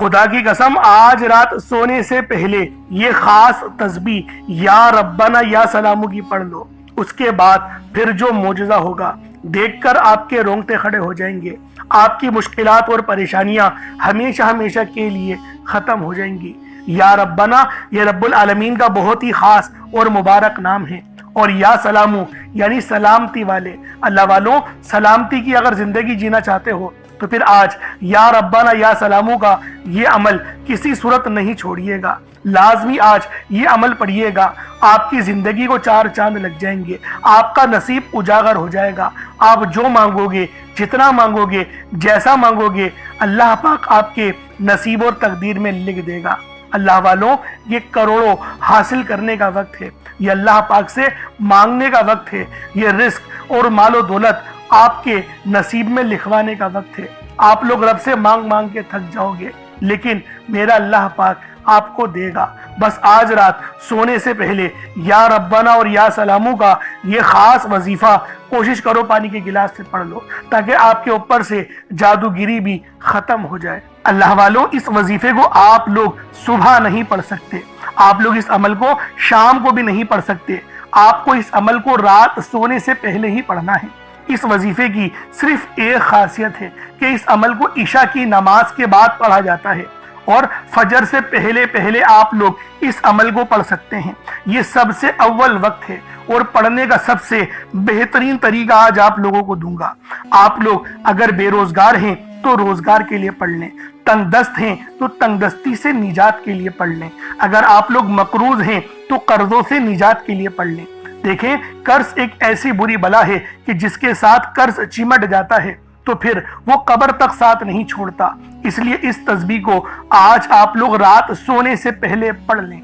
خدا کی قسم آج رات سونے سے پہلے یہ خاص تسبیح یا ربنا یا سلامو کی پڑھ لو، اس کے بعد پھر جو معجزہ ہوگا دیکھ کر آپ کے رونگٹے کھڑے ہو جائیں گے، آپ کی مشکلات اور پریشانیاں ہمیشہ ہمیشہ کے لیے ختم ہو جائیں گی۔ یا ربنا یہ رب العالمین کا بہت ہی خاص اور مبارک نام ہے، اور یا سلامو یعنی سلامتی والے۔ اللہ والوں، سلامتی کی اگر زندگی جینا چاہتے ہو تو پھر آج یا ربنا یا سلامو کا یہ عمل کسی صورت نہیں چھوڑیے گا، لازمی آج یہ عمل پڑھیے گا۔ آپ کی زندگی کو چار چاند لگ جائیں گے، آپ کا نصیب اجاگر ہو جائے گا۔ آپ جو مانگو گے، جتنا مانگو گے، جیسا مانگو گے، اللہ پاک آپ کے نصیب اور تقدیر میں لکھ دے گا۔ اللہ والوں، یہ کروڑوں حاصل کرنے کا وقت ہے، یہ اللہ پاک سے مانگنے کا وقت ہے، یہ رزق اور مال و دولت آپ کے نصیب میں لکھوانے کا وقت ہے۔ آپ لوگ رب سے مانگ مانگ کے تھک جاؤ گے، لیکن میرا اللہ پاک آپ کو دے گا۔ بس آج رات سونے سے پہلے یا ربنا اور یا سلامو کا یہ خاص وظیفہ کوشش کرو پانی کے گلاس سے پڑھ لو، تاکہ آپ کے اوپر سے جادوگری بھی ختم ہو جائے۔ اللہ والوں، اس وظیفے کو آپ لوگ صبح نہیں پڑھ سکتے، آپ لوگ اس عمل کو شام کو بھی نہیں پڑھ سکتے، آپ کو اس عمل کو رات سونے سے پہلے ہی پڑھنا ہے۔ اس وظیفے کی صرف ایک خاصیت ہے کہ اس عمل کو عشاء کی نماز کے بعد پڑھا جاتا ہے، اور فجر سے پہلے پہلے آپ لوگ اس عمل کو پڑھ سکتے ہیں۔ یہ سب سے اول وقت ہے، اور پڑھنے کا سب سے بہترین طریقہ آج آپ لوگوں کو دوں گا۔ آپ لوگ اگر بے روزگار ہیں تو روزگار کے لیے پڑھ لیں، تنگ دست ہیں تو تنگ دستی سے نجات کے لیے پڑھ لیں، اگر آپ لوگ مقروض ہیں تو قرضوں سے نجات کے لیے پڑھ لیں۔ دیکھیں، قرض ایک ایسی بری بلا ہے کہ جس کے ساتھ قرض چمٹ جاتا ہے تو پھر وہ قبر تک ساتھ نہیں چھوڑتا، اس لیے اس تسبیح کو آج آپ لوگ رات سونے سے پہلے پڑھ لیں۔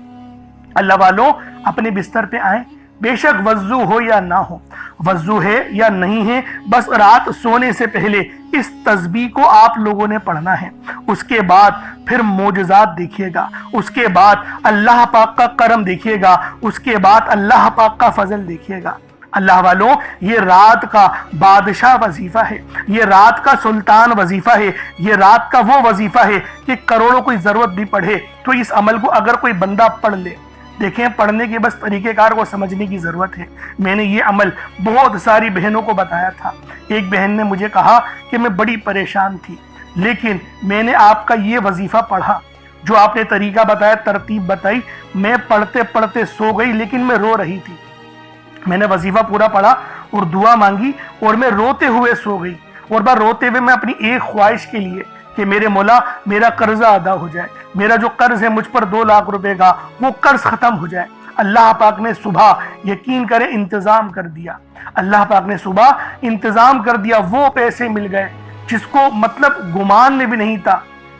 اللہ والوں، اپنے بستر پہ آئیں، بے شک وضو ہو یا نہ ہو، وضو ہے یا نہیں ہے، بس رات سونے سے پہلے اس تسبیح کو آپ لوگوں نے پڑھنا ہے۔ اس کے بعد پھر معجزات دیکھیے گا، اس کے بعد اللہ پاک کا کرم دیکھیے گا، اس کے بعد اللہ پاک کا فضل دیکھیے گا۔ اللہ والوں، یہ رات کا بادشاہ وظیفہ ہے، یہ رات کا سلطان وظیفہ ہے، یہ رات کا وہ وظیفہ ہے کہ کروڑوں کوئی ضرورت بھی پڑھے تو اس عمل کو اگر کوئی بندہ پڑھ لے۔ دیکھیں، پڑھنے کے بس طریقہ کار کو سمجھنے کی ضرورت ہے۔ میں نے یہ عمل بہت ساری بہنوں کو بتایا تھا۔ ایک بہن نے مجھے کہا کہ میں بڑی پریشان تھی، لیکن میں نے آپ کا یہ وظیفہ پڑھا، جو آپ نے طریقہ بتایا، ترتیب بتائی، میں پڑھتے پڑھتے سو گئی، لیکن میں رو رہی تھی۔ میں نے وظیفہ پورا پڑھا اور دعا مانگی، اور میں روتے ہوئے سو گئی، اور بار روتے ہوئے میں اپنی ایک خواہش کے لیے کہ میرے مولا میرا قرضہ ادا ہو جائے، میرا جو قرض ہے مجھ پر 2 لاکھ روپے کا، وہ قرض ختم ہو جائے۔ اللہ پاک نے صبح یقین کرے انتظام کر دیا، اللہ پاک نے صبح انتظام کر دیا، وہ پیسے مل گئے جس کو مطلب گمان میں بھی نہیں تھا۔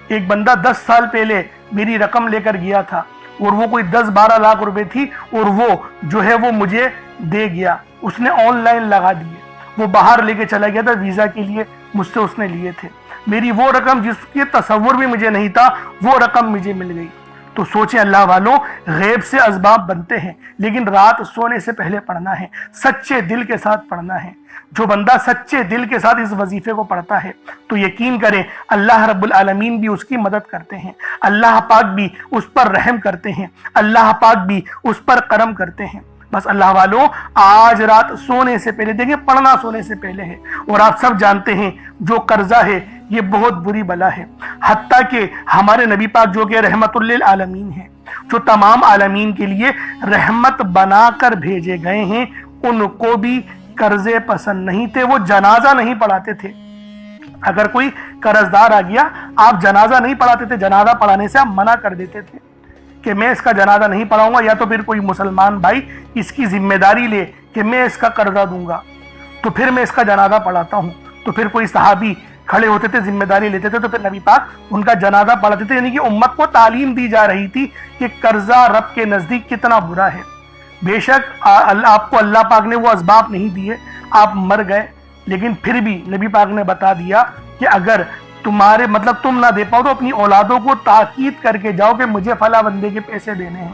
ایک بندہ 10 سال پہلے میری رقم لے کر گیا تھا، اور وہ کوئی 10-12 لاکھ روپے تھی، اور وہ جو ہے وہ مجھے دے گیا، اس نے آن لائن لگا دیے، وہ باہر لے کے چلا گیا تھا ویزا کے لیے، مجھ سے اس نے لیے تھے۔ میری وہ رقم جس کے تصور بھی مجھے نہیں تھا، وہ رقم مجھے مل گئی۔ تو سوچیں اللہ والوں، غیب سے اسباب بنتے ہیں، لیکن رات سونے سے پہلے پڑھنا ہے، سچے دل کے ساتھ پڑھنا ہے۔ جو بندہ سچے دل کے ساتھ اس وظیفے کو پڑھتا ہے تو یقین کریں اللہ رب العالمین بھی اس کی مدد کرتے ہیں، اللہ پاک بھی اس پر رحم کرتے ہیں، اللہ پاک بھی اس پر کرم کرتے ہیں۔ بس اللہ والوں، آج رات سونے سے پہلے، دیکھیں پڑھنا سونے سے پہلے ہے، اور آپ سب جانتے ہیں جو قرضہ ہے یہ بہت بری بلا ہے، حتیٰ کہ ہمارے نبی پاک جو کہ رحمت للعالمین ہیں، جو تمام عالمین کے لیے رحمت بنا کر بھیجے گئے ہیں، ان کو بھی قرضے پسند نہیں تھے، وہ جنازہ نہیں پڑھاتے تھے۔ اگر کوئی قرضدار آ گیا، آپ جنازہ نہیں پڑھاتے تھے، جنازہ پڑھانے سے آپ منع کر دیتے تھے کہ میں اس کا جنازہ نہیں پڑھاؤں گا، یا تو پھر کوئی مسلمان بھائی اس کی ذمہ داری لے کہ میں اس کا قرضہ دوں گا تو پھر میں اس کا جنازہ پڑھاتا ہوں۔ تو پھر کوئی صحابی کھڑے ہوتے تھے، ذمہ داری لیتے تھے، تو پھر نبی پاک ان کا جنازہ پڑھاتے تھے۔ یعنی کہ امت کو تعلیم دی جا رہی تھی کہ قرضہ رب کے نزدیک کتنا برا ہے۔ بے شک آپ کو اللہ پاک نے وہ اسباب نہیں دیے، آپ مر گئے، لیکن پھر بھی نبی پاک نے بتا دیا کہ اگر تمہارے تم نہ دے پاؤ تو اپنی اولادوں کو تاکید کر کے جاؤ کہ مجھے فلاں بندے کے پیسے دینے ہیں۔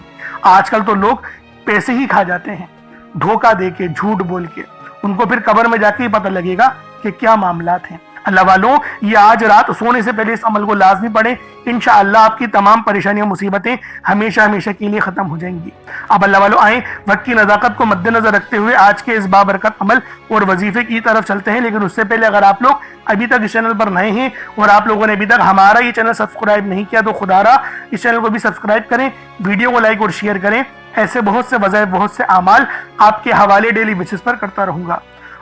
آج کل تو لوگ پیسے ہی کھا جاتے ہیں، دھوکہ دے کے، جھوٹ بول کے، ان کو پھر قبر میں جا کے ہی پتہ لگے گا کہ کیا معاملات ہیں۔ اللہ والوں یہ آج رات سونے سے پہلے اس عمل کو لازمی پڑھیں، انشاءاللہ آپ کی تمام پریشانیاں مصیبتیں ہمیشہ ہمیشہ کے لیے ختم ہو جائیں گی۔ اب اللہ والوں آئیں وقت کی نزاکت کو مد نظر رکھتے ہوئے آج کے اس بابرکت عمل اور وظیفے کی طرف چلتے ہیں، لیکن اس سے پہلے اگر آپ لوگ ابھی تک اس چینل پر نئے ہیں اور آپ لوگوں نے ابھی تک ہمارا یہ چینل سبسکرائب نہیں کیا تو خدا را اس چینل کو بھی سبسکرائب کریں، ویڈیو کو لائک اور شیئر کریں۔ ایسے بہت سے وظائف، بہت سے اعمال آپ کے حوالے ڈیلی بیسس پر کرتا رہوں گا۔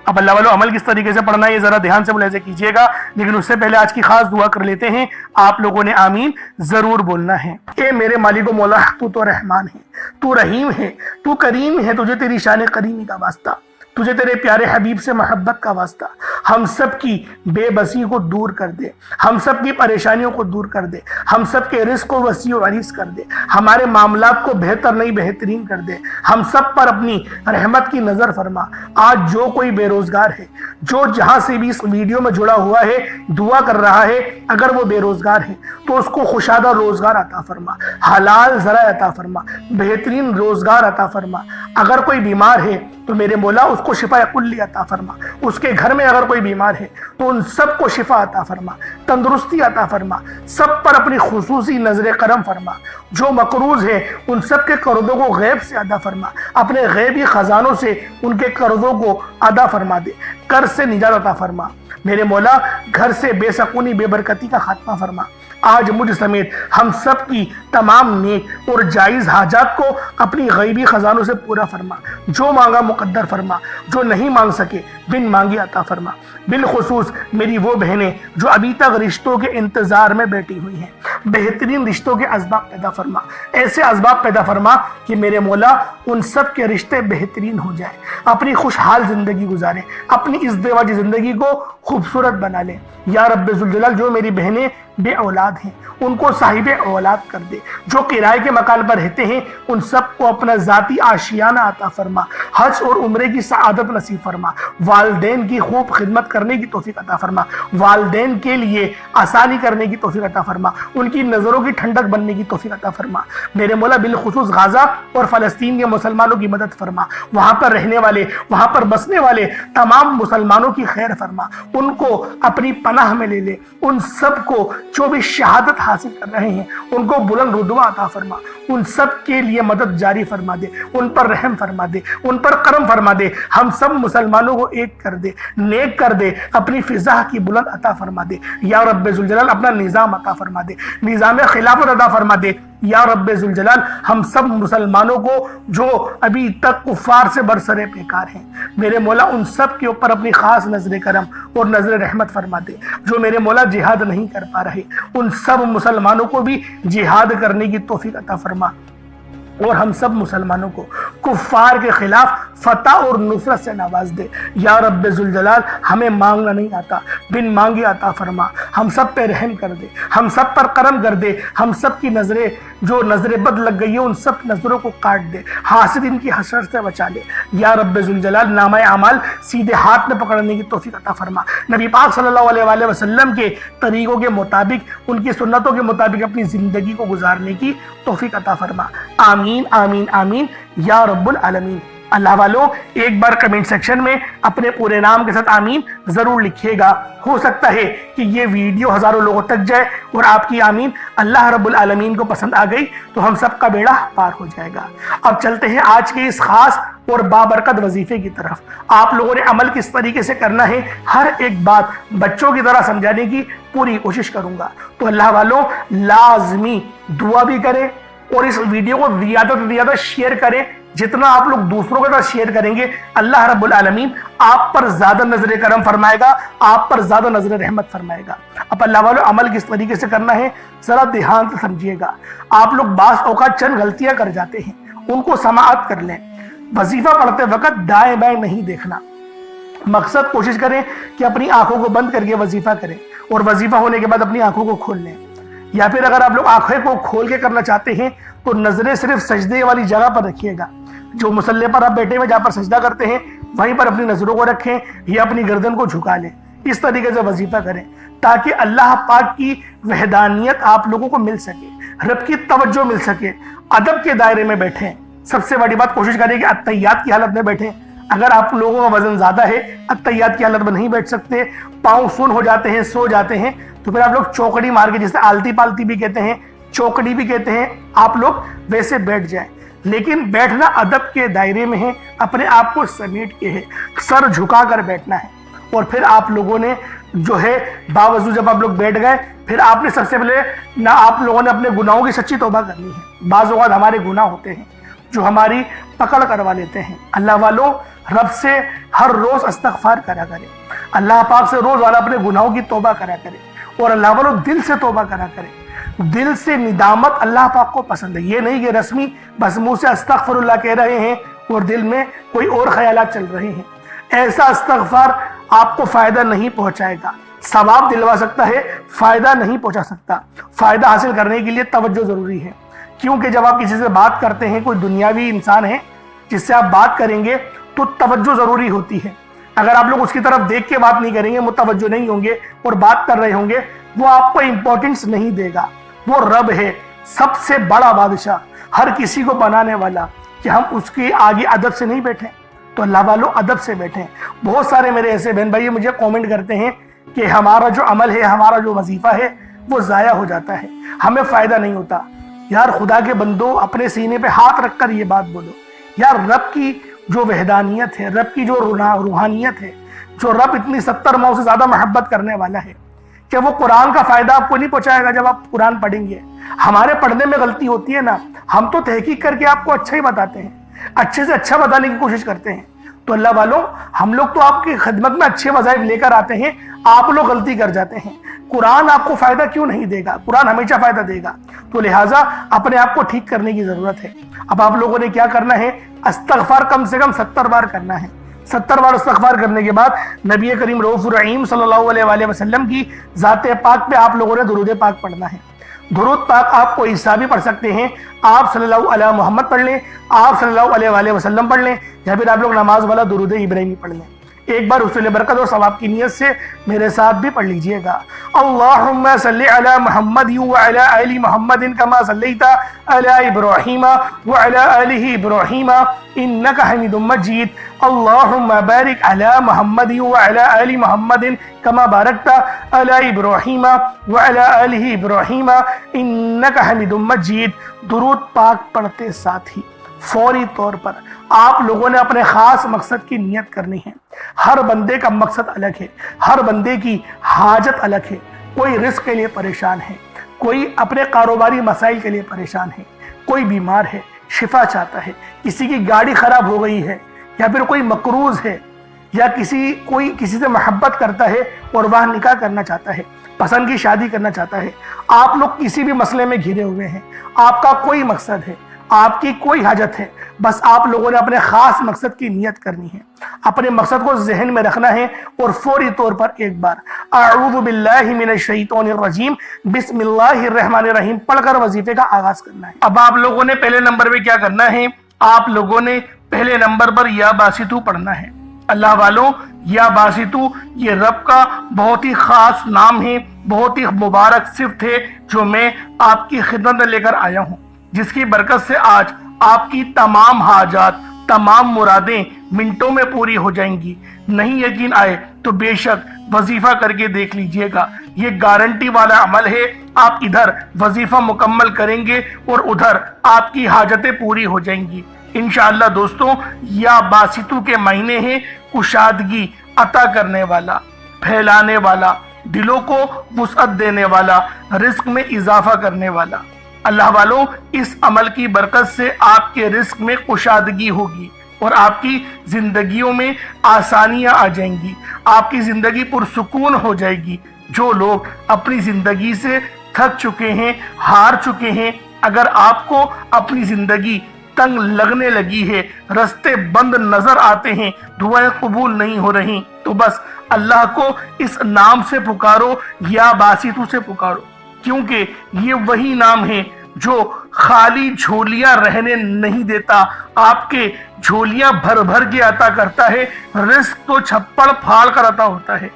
اب اللہ والو عمل کس طریقے سے پڑھنا ہے یہ ذرا دھیان سے ملاحظہ کیجئے گا، لیکن اس سے پہلے آج کی خاص دعا کر لیتے ہیں۔ آپ لوگوں نے آمین ضرور بولنا ہے۔ اے میرے مالک و مولا، تو رحمان ہے، تو رحیم ہے، تو کریم ہے، تجھے تیری شان کریمی کا واسطہ، تجھے تیرے پیارے حبیب سے محبت کا واسطہ، ہم سب کی بے بسی کو دور کر دے، ہم سب کی پریشانیوں کو دور کر دے، ہم سب کے رزق کو وسیع و عریض کر دے، ہمارے معاملات کو بہتر نہیں بہترین کر دے، ہم سب پر اپنی رحمت کی نظر فرما۔ آج جو کوئی بے روزگار ہے، جو جہاں سے بھی اس ویڈیو میں جڑا ہوا ہے دعا کر رہا ہے، اگر وہ بے روزگار ہے تو اس کو خوشادہ روزگار عطا فرما، حلال ذرائع عطا فرما، بہترین روزگار عطا فرما۔ اگر کوئی بیمار ہے تو میرے مولا اس کو شفا کلی عطا فرما، اس کے گھر میں اگر کوئی بیمار ہے تو ان سب کو شفا عطا فرما، تندرستی عطا فرما، سب پر اپنی خصوصی نظر کرم فرما۔ جو مقروض ہے ان سب کے قرضوں کو غیب سے ادا فرما، اپنے غیبی خزانوں سے ان کے قرضوں کو ادا فرما دے، قرض سے نجات عطا فرما۔ میرے مولا گھر سے بے سکونی بے برکتی کا خاتمہ فرما۔ آج مجھ سمیت ہم سب کی تمام نیک اور جائز حاجات کو اپنی غیبی خزانوں سے پورا فرما، جو مانگا مقدر فرما، جو نہیں مانگ سکے بن مانگی عطا فرما۔ بالخصوص میری وہ بہنیں جو ابھی تک رشتوں کے انتظار میں بیٹھی ہوئی ہیں، بہترین رشتوں کے اسباب پیدا فرما، ایسے اسباب پیدا فرما کہ میرے مولا ان سب کے رشتے بہترین ہو جائیں، اپنی خوشحال زندگی گزاریں، اپنی ازدواجی زندگی کو خوبصورت بنا لیں۔ یا رب ذوالجلال جو میری بہنیں بے اولاد ہیں ان کو صاحب اولاد کر دے، جو کرائے کے مکان پر رہتے ہیں ان سب کو اپنا ذاتی آشیانہ عطا فرما، حج اور عمرے کی سعادت نصیب فرما، والدین کی خوب خدمت کرنے کی توفیق عطا فرما، والدین کے لیے آسانی کرنے کی توفیق عطا فرما، ان کی نظروں کی ٹھنڈک بننے کی توفیق عطا فرما۔ میرے مولا بالخصوص غزہ اور فلسطین کے مسلمانوں کی مدد فرما، وہاں پر رہنے والے، وہاں پر بسنے والے تمام مسلمانوں کی خیر فرما، ان کو اپنی پناہ میں لے لے، ان سب کو جو بھی شہادت حاصل کر رہے ہیں ان کو بلند رتبہ عطا فرما، ان سب کے لیے مدد جاری فرما دے، ان پر رحم فرما دے، ان پر کرم فرما دے، ہم سب مسلمانوں کو ایک کر دے، نیک کر دے، اپنی فضا کی بلند عطا فرما دے۔ یا رب ذوالجلال اپنا نظام عطا فرما دے، نظام خلافت عطا فرما دے۔ یا رب ذوالجلال ہم سب مسلمانوں کو جو ابھی تک کفار سے برسرے پیکار ہیں میرے مولا ان سب کے اوپر اپنی خاص نظر کرم اور نظر رحمت فرما دے۔ جو میرے مولا جہاد نہیں کر پا رہے ان سب مسلمانوں کو بھی جہاد کرنے کی توفیق عطا فرما، اور ہم سب مسلمانوں کو کفار کے خلاف فتح اور نصرت سے نواز دے۔ یا رب ذوالجلال ہمیں مانگنا نہیں آتا، بن مانگے عطا فرما، ہم سب پہ رحم کر دے، ہم سب پر کرم کر دے، ہم سب کی نظریں جو نظر بد لگ گئی ہے ان سب نظروں کو کاٹ دے، حاسد ان کی حسرت سے بچا لے۔ یا رب ذوالجلال نامہ اعمال سیدھے ہاتھ میں پکڑنے کی توفیق عطا فرما، نبی پاک صلی اللہ علیہ وآلہ وسلم کے طریقوں کے مطابق، ان کی سنتوں کے مطابق اپنی زندگی کو گزارنے کی توفیق عطا فرما۔ آمین آمین آمین یا رب العالمین۔ اللہ والوں ایک بار کمنٹ سیکشن میں اپنے پورے نام کے ساتھ آمین ضرور لکھیے گا، ہو سکتا ہے کہ یہ ویڈیو ہزاروں لوگوں تک جائے اور آپ کی آمین اللہ رب العالمین کو پسند آ گئی تو ہم سب کا بیڑا پار ہو جائے گا۔ اب چلتے ہیں آج کے اس خاص اور بابرکت وظیفے کی طرف۔ آپ لوگوں نے عمل کس طریقے سے کرنا ہے ہر ایک بات بچوں کی طرح سمجھانے کی پوری کوشش کروں گا، تو اللہ والوں لازمی دعا بھی کریں اور اس ویڈیو کو زیادہ سے زیادہ شیئر کریں۔ جتنا آپ لوگ دوسروں کے ساتھ شیئر کریں گے اللہ رب العالمین آپ پر زیادہ نظر کرم فرمائے گا، آپ پر زیادہ نظر رحمت فرمائے گا۔ اب اللہ والوں عمل کس طریقے سے کرنا ہے ذرا دھیان سے سمجھیے گا۔ آپ لوگ بعض اوقات چند غلطیاں کر جاتے ہیں، ان کو سماعت کر لیں۔ وظیفہ پڑھتے وقت دائیں بائیں نہیں دیکھنا، مقصد کوشش کریں کہ اپنی آنکھوں کو بند کر کے وظیفہ کریں اور وظیفہ ہونے کے بعد اپنی آنکھوں کو کھول لیں، یا پھر اگر آپ لوگ آنکھیں کو کھول کے کرنا چاہتے ہیں تو نظریں صرف سجدے والی جگہ پر رکھیے گا، جو مصلی پر آپ بیٹھے ہوئے جہاں پر سجدہ کرتے ہیں وہیں پر اپنی نظروں کو رکھیں یا اپنی گردن کو جھکا لیں۔ اس طریقے سے وظیفہ کریں تاکہ اللہ پاک کی وحدانیت آپ لوگوں کو مل سکے، رب کی توجہ مل سکے، ادب کے دائرے میں بیٹھیں۔ سب سے بڑی بات کوشش کریں کہ اتحیات کی حالت میں بیٹھیں، اگر آپ لوگوں کا وزن زیادہ ہے، اتحیات کی حالت میں نہیں بیٹھ سکتے، پاؤں سن ہو جاتے ہیں، سو جاتے ہیں، تو پھر آپ لوگ چوکڑی مار کے، جسے آلتی پالتی بھی کہتے ہیں، چوکڑی بھی کہتے ہیں، آپ لوگ ویسے بیٹھ جائیں۔ لیکن بیٹھنا ادب کے دائرے میں ہے، اپنے آپ کو سمیٹ کے ہے، سر جھکا کر بیٹھنا ہے۔ اور پھر آپ لوگوں نے جو ہے باوضو جب آپ لوگ بیٹھ گئے، پھر آپ نے سب سے پہلے نہ آپ لوگوں نے اپنے گناہوں کی سچی توبہ کرنی ہے۔ بعض اوقات ہمارے گناہ ہوتے ہیں جو ہماری پکڑ کروا لیتے ہیں۔ اللہ والوں، رب سے ہر روز استغفار کرا کرے، اللہ پاک سے روز والا اپنے گناہوں کی توبہ کرا کرے، اور اللہ والوں دل سے توبہ کرا کرے۔ دل سے ندامت اللہ پاک کو پسند ہے، یہ نہیں کہ رسمی بس منہ سے استغفر اللہ کہہ رہے ہیں اور دل میں کوئی اور خیالات چل رہے ہیں۔ ایسا استغفار آپ کو فائدہ نہیں پہنچائے گا، ثواب دلوا سکتا ہے، فائدہ نہیں پہنچا سکتا۔ فائدہ حاصل کرنے کے لیے توجہ ضروری ہے، کیونکہ جب آپ کسی سے بات کرتے ہیں، کوئی دنیاوی انسان ہے جس سے آپ بات کریں گے تو توجہ ضروری ہوتی ہے۔ اگر آپ لوگ اس کی طرف دیکھ کے بات نہیں کریں گے، متوجہ نہیں ہوں گے اور بات کر رہے ہوں گے، وہ آپ کو امپورٹنس نہیں دے گا۔ وہ رب ہے، سب سے بڑا بادشاہ، ہر کسی کو بنانے والا، کہ ہم اس کے آگے ادب سے نہیں بیٹھیں۔ تو اللہ والوں ادب سے بیٹھیں۔ بہت سارے میرے ایسے بہن بھائی مجھے کومنٹ کرتے ہیں کہ ہمارا جو عمل ہے، ہمارا جو وظیفہ ہے، وہ ضائع ہو جاتا ہے، ہمیں فائدہ نہیں ہوتا۔ یار خدا کے بندو، اپنے سینے پہ ہاتھ رکھ کر یہ بات بولو، یار رب کی جو وحدانیت ہے، رب کی جو روحانیت ہے، جو رب اتنی 70 ماؤں سے زیادہ محبت کرنے والا ہے، کہ وہ قرآن کا فائدہ آپ کو نہیں پہنچائے گا جب آپ قرآن پڑھیں گے۔ ہمارے پڑھنے میں غلطی ہوتی ہے نا، ہم تو تحقیق کر کے آپ کو اچھا ہی بتاتے ہیں، اچھے سے اچھا بتانے کی کوشش کرتے ہیں۔ تو اللہ والوں، ہم لوگ تو آپ کی خدمت میں اچھے وظائف لے کر آتے ہیں، آپ لوگ غلطی کر جاتے ہیں۔ قرآن آپ کو فائدہ کیوں نہیں دے گا؟ قرآن ہمیشہ فائدہ دے گا۔ تو لہٰذا اپنے آپ کو ٹھیک کرنے کی ضرورت ہے۔ اب آپ لوگوں نے کیا کرنا ہے؟ استغفار کم سے کم 70 بار کرنا ہے۔ 70 بار استغفار کرنے کے بعد نبی کریم رؤوف الرحیم صلی اللہ علیہ وآلہ وسلم کی ذات پاک پہ آپ لوگوں نے درود پاک پڑھنا ہے۔ درود پاک آپ کو عیسیٰ بھی پڑھ سکتے ہیں، آپ صلی اللہ علیہ محمد پڑھ لیں، آپ صلی اللہ علیہ وآلہ وسلم پڑھ لیں، یا پھر آپ لوگ نماز والا درود ابراہیمی پڑھ لیں۔ ایک بار حصول برکت اور ثواب کی نیت سے میرے ساتھ بھی پڑھ لیجئے گا۔ اللہم صلی علی محمد وعلی آل محمد کما صلیت علی ابراہیم وعلی آل ابراہیم انک حمید مجید۔ اللہم بارک علی محمد وعلی آل محمد کما بارکت علی ابراہیم وعلی آل ابراہیم انک حمید مجید۔ درود پاک پڑھتے ساتھ ہی فوری طور پر آپ لوگوں نے اپنے خاص مقصد کی نیت کرنی ہے۔ ہر بندے کا مقصد الگ ہے، ہر بندے کی حاجت الگ ہے۔ کوئی رزق کے لیے پریشان ہے، کوئی اپنے کاروباری مسائل کے لیے پریشان ہے، کوئی بیمار ہے، شفا چاہتا ہے، کسی کی گاڑی خراب ہو گئی ہے، یا پھر کوئی مقروض ہے، یا کوئی کسی سے محبت کرتا ہے اور وہاں نکاح کرنا چاہتا ہے، پسند کی شادی کرنا چاہتا ہے۔ آپ لوگ کسی بھی مسئلے میں گھرے ہوئے ہیں، آپ کا کوئی مقصد ہے، آپ کی کوئی حاجت ہے، بس آپ لوگوں نے اپنے خاص مقصد کی نیت کرنی ہے، اپنے مقصد کو ذہن میں رکھنا ہے، اور فوری طور پر ایک بار اعوذ باللہ من الشیطان الرجیم بسم اللہ الرحمن الرحیم پڑھ کر وظیفے کا آغاز کرنا ہے۔ اب آپ لوگوں نے پہلے نمبر پہ کیا کرنا ہے؟ آپ لوگوں نے پہلے نمبر پر یا باسطو پڑھنا ہے۔ اللہ والوں، یا باسطو یہ رب کا بہت ہی خاص نام ہے، بہت ہی مبارک صفت ہے، جو میں آپ کی خدمت میں لے کر آیا ہوں، جس کی برکت سے آج آپ کی تمام حاجات، تمام مرادیں منٹوں میں پوری ہو جائیں گی۔ نہیں یقین آئے تو بے شک وظیفہ کر کے دیکھ لیجئے گا، یہ گارنٹی والا عمل ہے۔ آپ ادھر وظیفہ مکمل کریں گے اور ادھر آپ کی حاجتیں پوری ہو جائیں گی انشاءاللہ۔ دوستوں، یا باسطو کے مہینے ہیں کشادگی عطا کرنے والا، پھیلانے والا، دلوں کو وسعت دینے والا، رزق میں اضافہ کرنے والا۔ اللہ والوں، اس عمل کی برکت سے آپ کے رزق میں کشادگی ہوگی اور آپ کی زندگیوں میں آسانیاں آ جائیں گی، آپ کی زندگی پرسکون ہو جائے گی۔ جو لوگ اپنی زندگی سے تھک چکے ہیں، ہار چکے ہیں، اگر آپ کو اپنی زندگی تنگ لگنے لگی ہے، رستے بند نظر آتے ہیں، دعائیں قبول نہیں ہو رہی، تو بس اللہ کو اس نام سے پکارو، یا باسطو سے پکارو، کیونکہ یہ وہی نام ہے جو خالی جھولیاں رہنے نہیں دیتا، آپ کے جھولیاں بھر بھر کے عطا کرتا ہے، رزق تو چھپڑ پھاڑ کر عطا ہوتا ہے۔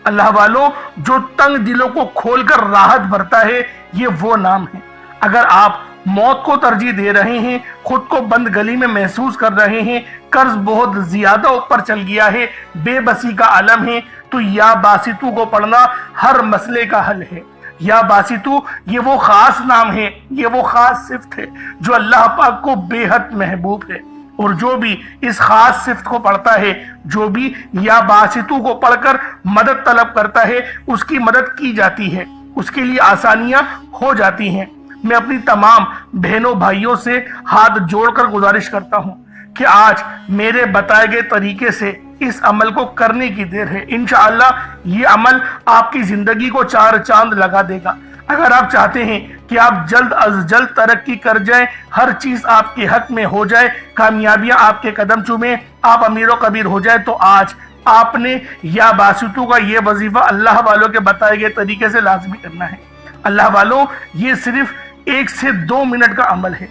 اللہ والوں، جو تنگ دلوں کو کھول کر راحت بھرتا ہے، یہ وہ نام ہے۔ اگر آپ موت کو ترجیح دے رہے ہیں، خود کو بند گلی میں محسوس کر رہے ہیں، قرض بہت زیادہ اوپر چل گیا ہے، بے بسی کا عالم ہے، تو یا باسطو کو پڑھنا ہر مسئلے کا حل ہے۔ یا باسطو یہ وہ خاص نام ہے، یہ وہ خاص صفت ہے جو اللہ پاک کو بے حد محبوب ہے، اور جو بھی اس خاص صفت کو پڑھتا ہے، جو بھی یا باسطو کو پڑھ کر مدد طلب کرتا ہے، اس کی مدد کی جاتی ہے، اس کے لیے آسانیاں ہو جاتی ہیں۔ میں اپنی تمام بہنوں بھائیوں سے ہاتھ جوڑ کر گزارش کرتا ہوں کہ آج میرے بتائے گئے طریقے سے اس عمل کو کرنے کی دیر ہے۔ انشاءاللہ یہ عمل آپ کی زندگی کو چار چاند لگا دے گا۔ اگر آپ چاہتے ہیں کہ آپ جلد از جلد ترقی کر جائیں، ہر چیز آپ کے حق میں ہو جائے، کامیابیاں آپ کے قدم چومیں، آپ امیر و کبیر ہو جائے، تو آج آپ نے یا باسطو کا یہ وظیفہ اللہ والوں کے بتائے گئے طریقے سے لازمی کرنا ہے۔ اللہ والوں، یہ صرف 1 سے 2 منٹ کا عمل ہے،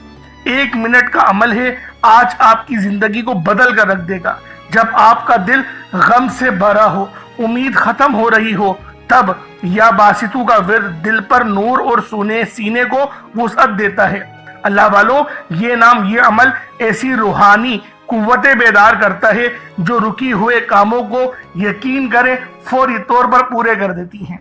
1 منٹ کا عمل ہے، آج آپ کی زندگی کو بدل کر رکھ دے گا۔ جب آپ کا دل غم سے بھرا ہو، امید ختم ہو رہی ہو، تب یا باسطو کا ورد دل پر نور اور سینے کو وسعت دیتا ہے۔ اللہ والوں، یہ نام، یہ عمل ایسی روحانی قوتیں بیدار کرتا ہے جو رکی ہوئے کاموں کو یقین کرے فوری طور پر پورے کر دیتی ہیں۔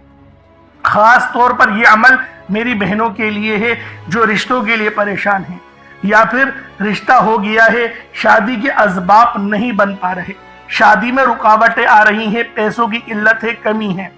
خاص طور پر یہ عمل میری بہنوں کے لیے ہے جو رشتوں کے لیے پریشان ہیں، یا پھر رشتہ ہو گیا ہے، شادی کے اسباب نہیں بن پا رہے، شادی میں رکاوٹیں آ رہی ہیں، پیسوں کی قلت ہے، کمی ہے،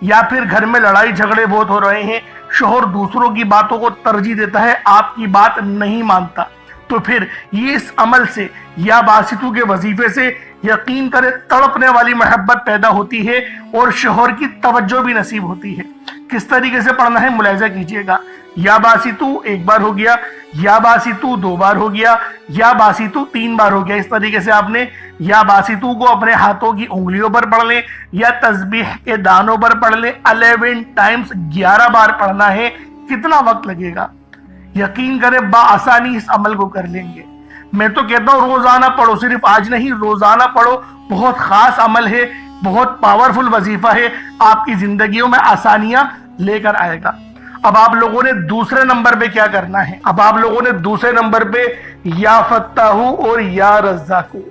یا پھر گھر میں لڑائی جھگڑے بہت ہو رہے ہیں، شوہر دوسروں کی باتوں کو ترجیح دیتا ہے، آپ کی بات نہیں مانتا، تو پھر یہ اس عمل سے یا باسطو کے وظیفے سے یقین کرے تڑپنے والی محبت پیدا ہوتی ہے اور شوہر کی توجہ بھی نصیب ہوتی ہے۔ کس طریقے سے پڑھنا ہے ملاحظہ کیجئے گا۔ یا باسطو 1 بار ہو گیا، یا باسطو 2 بار ہو گیا، یا باسطو 3 بار ہو گیا۔ اس طریقے سے آپ نے یا باسطو کو اپنے ہاتھوں کی انگلیوں پر پڑھ لیں یا تسبیح کے دانوں پر پڑھ لیں، 11 ٹائمز 11 بار پڑھنا ہے۔ کتنا وقت لگے گا؟ یقین کریں بآسانی اس عمل کو کر لیں گے۔ میں تو کہتا ہوں روزانہ پڑھو، صرف آج نہیں، روزانہ پڑھو، بہت خاص عمل ہے، بہت پاورفل وظیفہ ہے، آپ کی زندگیوں میں آسانیاں لے کر آئے گا۔ اب آپ لوگوں نے دوسرے نمبر پہ کیا کرنا ہے؟ اب آپ لوگوں نے دوسرے نمبر پہ یا فتاحو اور یا رزاقو۔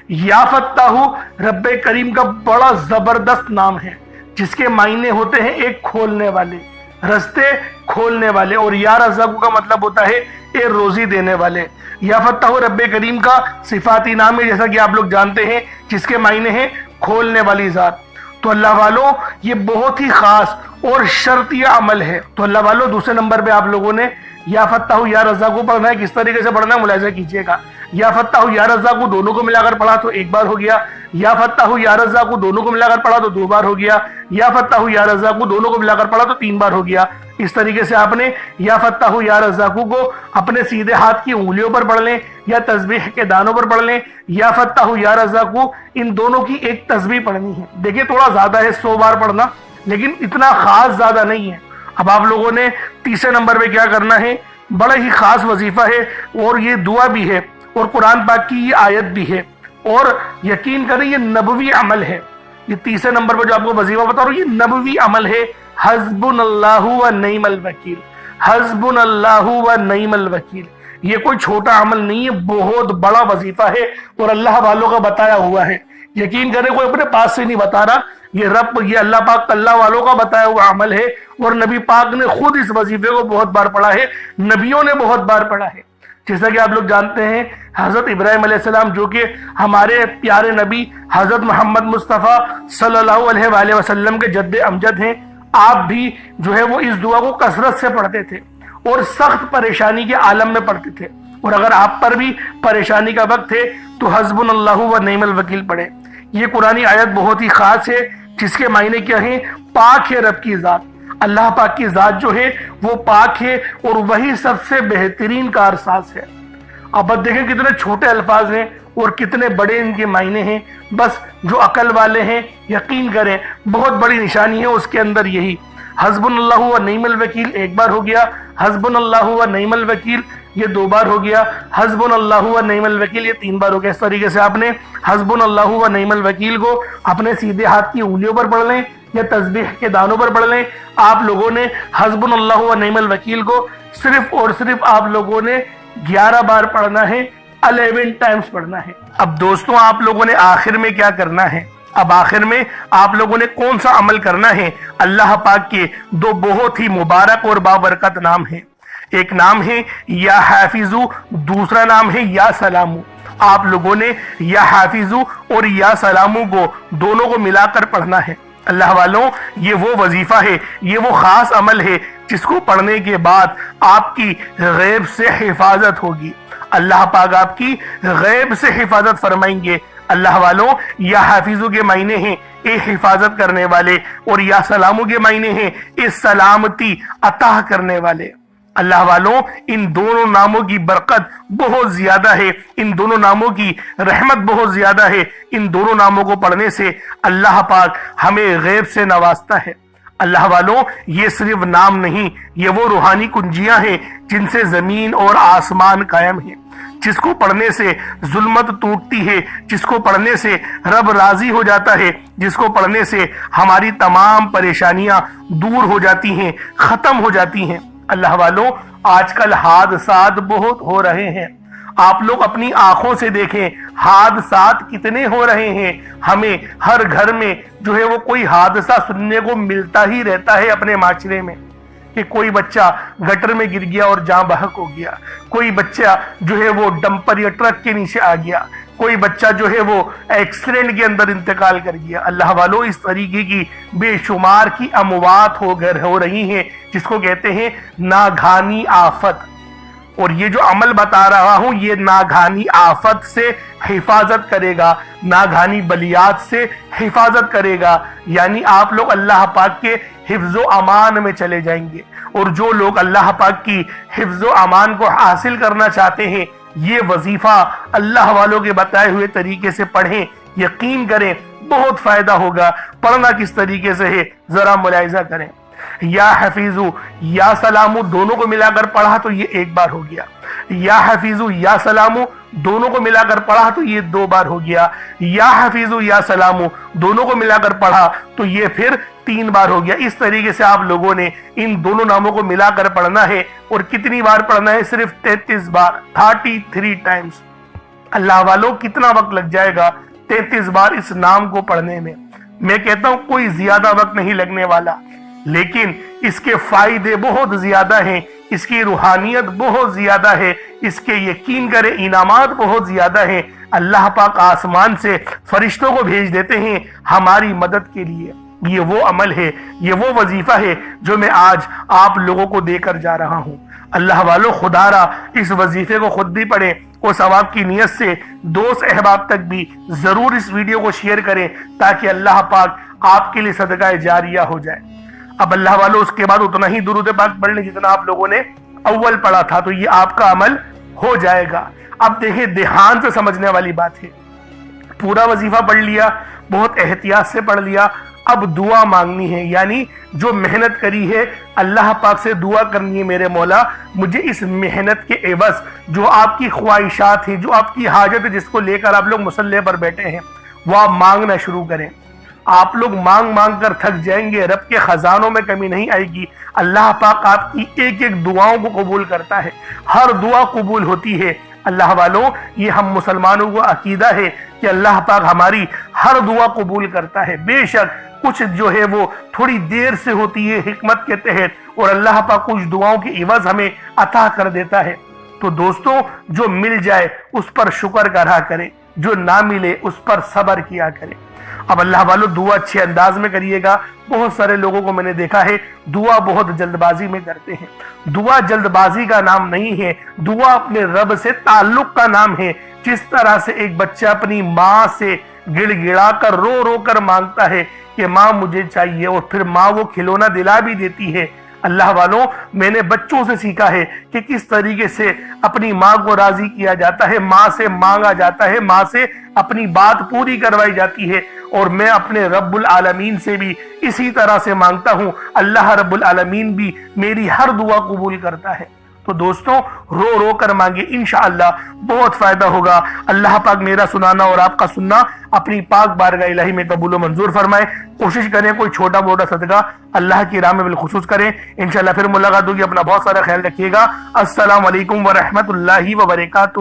یا فتاحو رب کریم کا بڑا زبردست نام ہے جس کے معنی ہوتے ہیں ایک کھولنے والے، رستے کھولنے والے، اور یا رزاقو کا مطلب ہوتا ہے اے روزی دینے والے۔ یا فتاحو رب کریم کا صفاتی نام ہے جیسا کہ آپ لوگ جانتے ہیں، جس کے معنی ہیں کھولنے والی ذات۔ تو اللہ والوں، یہ بہت ہی خاص اور شرطیہ عمل ہے۔ تو اللہ والوں، دوسرے نمبر پہ آپ لوگوں نے یا فتاحو یا رزاقو پڑھنا ہے۔ کس طریقے سے پڑھنا ہے ملاحظہ کیجئے گا۔ یا فتاحو یا رزاقو دونوں کو ملا کر پڑھا تو 1 بار ہو گیا، یا فتاحو یا رزاقو دونوں کو ملا کر پڑھا تو 2 بار ہو گیا، یا فتاحو یا رزاقو دونوں کو ملا کر پڑھا تو 3 بار ہو گیا۔ اس طریقے سے آپ نے یا فتاحو یا رزاقو کو اپنے سیدھے ہاتھ کی انگلیوں پر پڑھ لیں یا تسبیح کے دانوں پر پڑھ لیں۔ یا فتاحو یا رزاقو ان دونوں کی ایک تسبیح پڑھنی ہے۔ دیکھیں تھوڑا زیادہ ہے 100 بار پڑھنا، لیکن اتنا خاص زیادہ نہیں ہے۔ اب آپ لوگوں نے تیسرے نمبر پہ کیا کرنا ہے؟ بڑا ہی خاص وظیفہ ہے، اور یہ دعا بھی ہے اور قرآن پاک کی یہ آیت بھی ہے، اور یقین کریں یہ نبوی عمل ہے۔ یہ تیسرے نمبر پہ جو آپ کو وظیفہ بتا رہا ہوں، یہ نبوی عمل ہے۔ حسبنا اللہ و نعم الوکیل، حسبنا اللہ و نعم الوکیل۔ یہ کوئی چھوٹا عمل نہیں ہے، بہت بڑا وظیفہ ہے اور اللہ والوں کا بتایا ہوا ہے۔ یقین کریں کوئی اپنے پاس سے نہیں بتا رہا، یہ اللہ پاک اللہ والوں کا بتایا ہوا عمل ہے، اور نبی پاک نے خود اس وظیفے کو بہت بار پڑھا ہے، نبیوں نے بہت بار پڑھا ہے۔ جیسا کہ آپ لوگ جانتے ہیں حضرت ابراہیم علیہ السلام جو کہ ہمارے پیارے نبی حضرت محمد مصطفیٰ صلی اللہ علیہ وآلہ وسلم کے جد امجد ہیں، آپ بھی جو ہے وہ اس دعا کو کثرت سے پڑھتے تھے اور سخت پریشانی کے عالم میں پڑھتے تھے، اور اگر آپ پر بھی پریشانی کا وقت ہے تو حسبنا اللہ و نعم الوکیل پڑھیں۔ یہ قرآنی آیت بہت ہی خاص ہے جس کے معنی کیا ہیں؟ پاک ہے رب کی ذات، اللہ پاک کی ذات جو ہے وہ پاک ہے اور وہی سب سے بہترین کارساز ہے۔ اب دیکھیں کتنے چھوٹے الفاظ ہیں اور کتنے بڑے ان کے معنی ہیں، بس جو عقل والے ہیں یقین کریں بہت بڑی نشانی ہے اس کے اندر یہی۔ حسبنا اللہ و نعم الوکیل 1 بار ہو گیا، حسبنا اللہ و نعم الوکیل یہ 2 بار ہو گیا، حسبنا اللہ و نعم الوکیل یہ 3 بار ہو گیا۔ اس طریقے سے آپ نے حسبنا اللہ و نعم الوکیل کو اپنے سیدھے ہاتھ کی انگلیوں پر پڑھ لیں یا تسبیح کے دانوں پر پڑھ لیں۔ آپ لوگوں نے حسبنا اللہ و نعم الوکیل کو صرف اور صرف آپ لوگوں نے 11 بار پڑھنا ہے، 11 ٹائمز پڑھنا ہے۔ اب دوستوں آپ لوگوں نے آخر میں کیا کرنا ہے؟ اب آخر میں آپ لوگوں نے کون سا عمل کرنا ہے؟ اللہ پاک کے دو بہت ہی مبارک اور بابرکت نام ہیں۔ ایک نام ہے یا حافظو، دوسرا نام ہے یا سلامو۔ آپ لوگوں نے یا حافظو اور یا سلامو کو دونوں کو ملا کر پڑھنا ہے۔ اللہ والوں، یہ وہ وظیفہ ہے، یہ وہ خاص عمل ہے جس کو پڑھنے کے بعد آپ کی غیب سے حفاظت ہوگی۔ اللہ پاک آپ کی غیب سے حفاظت فرمائیں گے۔ اللہ والوں، یا حافظو کے معنی ہیں اے حفاظت کرنے والے، اور یا سلامو کے معنی ہیں اے سلامتی عطا کرنے والے۔ اللہ والوں، ان دونوں ناموں کی برکت بہت زیادہ ہے، ان دونوں ناموں کی رحمت بہت زیادہ ہے۔ ان دونوں ناموں کو پڑھنے سے اللہ پاک ہمیں غیب سے نوازتا ہے۔ اللہ والوں، یہ صرف نام نہیں، یہ وہ روحانی کنجیاں ہیں جن سے زمین اور آسمان قائم ہیں، جس کو پڑھنے سے ظلمت ٹوٹتی ہے، جس کو پڑھنے سے رب راضی ہو جاتا ہے، جس کو پڑھنے سے ہماری تمام پریشانیاں دور ہو جاتی ہیں، ختم ہو جاتی ہیں۔ اللہ والوں، آج کل حادثات بہت ہو رہے ہیں، آپ لوگ اپنی آنکھوں سے دیکھیں حادثات کتنے ہو رہے ہیں۔ ہمیں ہر گھر میں جو ہے وہ کوئی حادثہ سننے کو ملتا ہی رہتا ہے اپنے معاشرے میں، کہ کوئی بچہ گٹر میں گر گیا اور جاں بحق ہو گیا، کوئی بچہ جو ہے وہ ڈمپر یا ٹرک کے نیچے آ گیا، کوئی بچہ جو ہے وہ ایکسیڈنٹ کے اندر انتقال کر گیا۔ اللہ والوں، اس طریقے کی بے شمار کی اموات ہو رہی ہیں، جس کو کہتے ہیں ناگہانی آفت۔ اور یہ جو عمل بتا رہا ہوں یہ ناگہانی آفت سے حفاظت کرے گا، ناگہانی بلیات سے حفاظت کرے گا، یعنی آپ لوگ اللہ پاک کے حفظ و امان میں چلے جائیں گے۔ اور جو لوگ اللہ پاک کی حفظ و امان کو حاصل کرنا چاہتے ہیں، یہ وظیفہ اللہ والوں کے بتائے ہوئے طریقے سے پڑھیں، یقین کریں بہت فائدہ ہوگا۔ پڑھنا کس طریقے سے ہے ذرا ملاحظہ کریں۔ یا حفیظو یا سلامو دونوں کو ملا کر پڑھا تو یہ ایک بار ہو گیا، یا حفیظو یا سلامو دونوں کو ملا کر پڑھا تو یہ 2 بار ہو گیا، یا حفیظو یا سلامو دونوں کو ملا کر پڑھا تو یہ پھر 3 بار ہو گیا۔ اس طریقے سے آپ لوگوں نے ان دونوں ناموں کو ملا کر پڑھنا ہے، اور کتنی بار پڑھنا ہے؟ صرف 33 بار، 33 ٹائمز۔ اللہ والوں، کتنا وقت لگ جائے گا 33 بار اس نام کو پڑھنے میں؟ میں کہتا ہوں کوئی زیادہ وقت نہیں لگنے والا، لیکن اس کے فائدے بہت زیادہ ہیں، اس کی روحانیت بہت زیادہ ہے، اس کے یقین کرے انعامات بہت زیادہ ہیں۔ اللہ پاک آسمان سے فرشتوں کو بھیج دیتے ہیں ہماری مدد کے لیے۔ یہ وہ عمل ہے، یہ وہ وظیفہ ہے جو میں آج آپ لوگوں کو دے کر جا رہا ہوں۔ اللہ والوں، خدا را اس وظیفے کو خود بھی پڑھیں اور ثواب کی نیت سے دوست احباب تک بھی ضرور اس ویڈیو کو شیئر کریں، تاکہ اللہ پاک آپ کے لیے صدقہ جاریہ ہو جائے۔ اب اللہ والوں، اس کے بعد اتنا ہی درود پاک پڑھ لیں جتنا آپ لوگوں نے اول پڑھا تھا، تو یہ آپ کا عمل ہو جائے گا۔ اب دیکھیں، دھیان سے سمجھنے والی بات ہے، پورا وظیفہ پڑھ لیا، بہت احتیاط سے پڑھ لیا، اب دعا مانگنی ہے، یعنی جو محنت کری ہے اللہ پاک سے دعا کرنی ہے، میرے مولا مجھے اس محنت کے عوض جو آپ کی خواہشات ہیں، جو آپ کی حاجت ہے، جس کو لے کر آپ لوگ مصلی پر بیٹھے ہیں، وہ آپ مانگنا شروع کریں۔ آپ لوگ مانگ مانگ کر تھک جائیں گے، رب کے خزانوں میں کمی نہیں آئے گی۔ اللہ پاک آپ کی ایک ایک دعاؤں کو قبول کرتا ہے، ہر دعا قبول ہوتی ہے۔ اللہ والوں، یہ ہم مسلمانوں کو عقیدہ ہے کہ اللہ پاک ہماری ہر دعا قبول کرتا ہے، بے شک کچھ جو ہے وہ تھوڑی دیر سے ہوتی ہے حکمت کے تحت، اور اللہ پاک کچھ دعاؤں کے عوض ہمیں عطا کر دیتا ہے۔ تو دوستوں، جو مل جائے اس پر شکر کرا کریں، جو نہ ملے اس پر صبر کیا کریں۔ اب اللہ والوں، دعا اچھے انداز میں کریے گا۔ بہت سارے لوگوں کو میں نے دیکھا ہے دعا بہت جلد بازی میں کرتے ہیں۔ دعا جلد بازی کا نام نہیں ہے، دعا اپنے رب سے تعلق کا نام ہے۔ جس طرح سے ایک بچہ اپنی ماں سے گڑ گڑا کر رو رو کر مانگتا ہے کہ ماں مجھے چاہیے، اور پھر ماں وہ کھلونا دلا بھی دیتی ہے۔ اللہ والوں، میں نے بچوں سے سیکھا ہے کہ کس طریقے سے اپنی ماں کو راضی کیا جاتا ہے، ماں سے مانگا جاتا ہے، ماں سے اپنی بات پوری کروائی جاتی ہے۔ اور میں اپنے رب العالمین سے بھی اسی طرح سے مانگتا ہوں، اللہ رب العالمین بھی میری ہر دعا قبول کرتا ہے۔ تو دوستوں رو رو کر مانگے، انشاءاللہ بہت فائدہ ہوگا۔ اللہ پاک میرا سنانا اور آپ کا سننا اپنی پاک بارگاہ الہی میں قبول و منظور فرمائے۔ کوشش کریں کوئی چھوٹا موٹا صدقہ اللہ کی راہ میں بالخصوص کریں۔ انشاءاللہ پھر ملاقات ہوگی، اپنا بہت سارا خیال رکھیے گا۔ السلام علیکم ورحمۃ اللہ وبرکاتہ۔